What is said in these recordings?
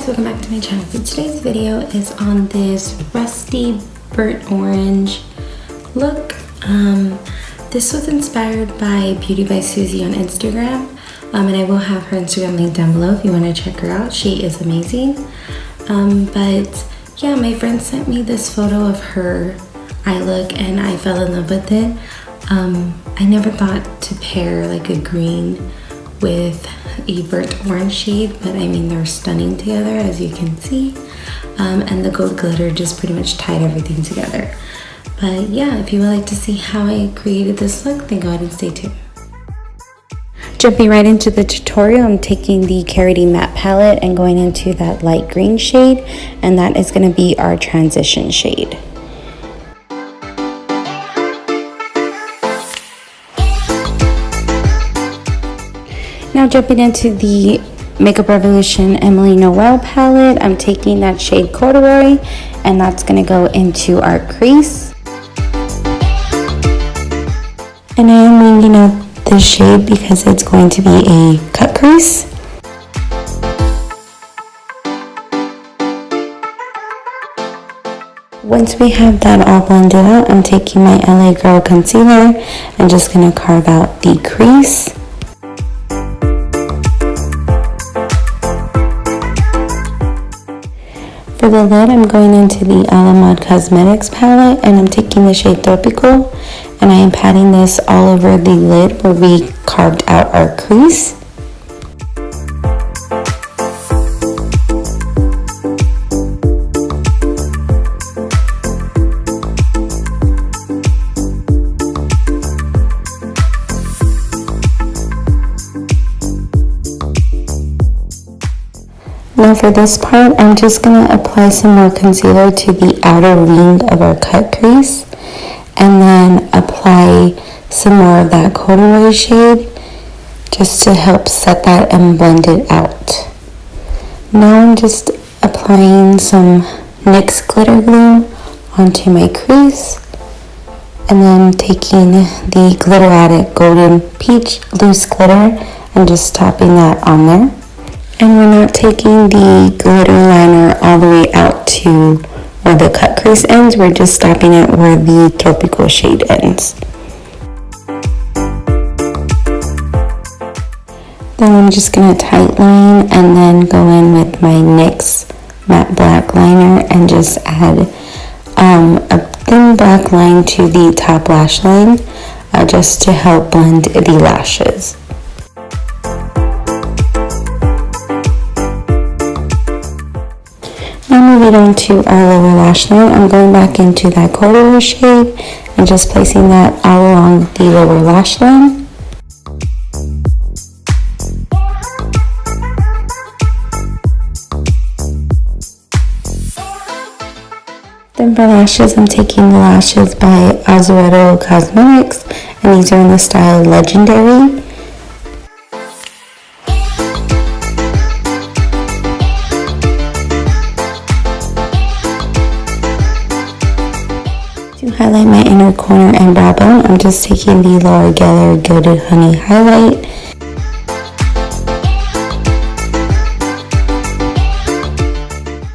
guys, welcome back to my channel. So today's video is on this rusty burnt orange look. This was inspired by Beauty by Susie on Instagram, and I will have her Instagram link down below if you want to check her out. She is amazing. But yeah, my friend sent me this photo of her eye look and I fell in love with it. I never thought to pair like a green with a burnt orange shade, but I mean they're stunning together, as you can see. And the gold glitter just pretty much tied everything together. But yeah, if you would like to see how I created this look, then go ahead and stay tuned. Jumping right into the tutorial, I'm taking the Carity Matte palette and going into that light green shade, and that is going to be our transition shade. Now jumping into the Makeup Revolution Emily Noel palette, I'm taking that shade Corduroy, and that's going to go into our crease. And I am winging up this shade because it's going to be a cut crease. Once we have that all blended out, I'm taking my LA Girl concealer and just going to carve out the crease. For the lid, I'm going into the Alamod Cosmetics palette and I'm taking the shade Tropical, and I am patting this all over the lid where we carved out our crease. Now for this part, I'm just going to apply some more concealer to the outer ring of our cut crease, and then apply some more of that corduroy shade just to help set that and blend it out. Now I'm just applying some NYX glitter glue onto my crease, and then taking the Glitter Addict Golden Peach Loose Glitter and just topping that on there. And we're not taking the glitter liner all the way out to where the cut crease ends, we're just stopping it where the Tropical shade ends. Then I'm just going to tight line and then go in with my NYX matte black liner and just add a thin black line to the top lash line just to help blend the lashes. Now moving on to our lower lash line, I'm going back into that corduroy shade and just placing that all along the lower lash line. Then for lashes, I'm taking the lashes by Azuredo Cosmetics, and these are in the style Legendary. To highlight my inner corner and brow bone, I'm just taking the Laura Geller Gilded Honey highlight.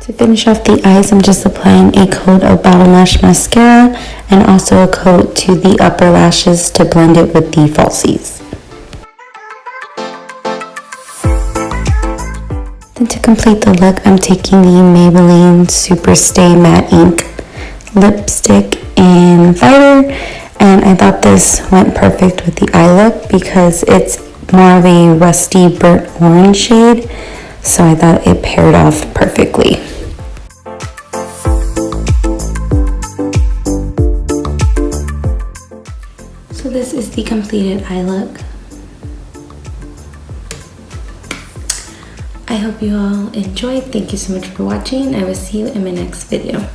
To finish off the eyes, I'm just applying a coat of Bottom Lash Mascara and also a coat to the upper lashes to blend it with the falsies. Then to complete the look, I'm taking the Maybelline Super Stay Matte Ink lipstick in Fighter, and I thought this went perfect with the eye look because it's more of a rusty burnt orange shade, so I thought it paired off perfectly. So this is the completed eye look. I hope you all enjoyed. Thank you so much for watching. I will see you in my next video.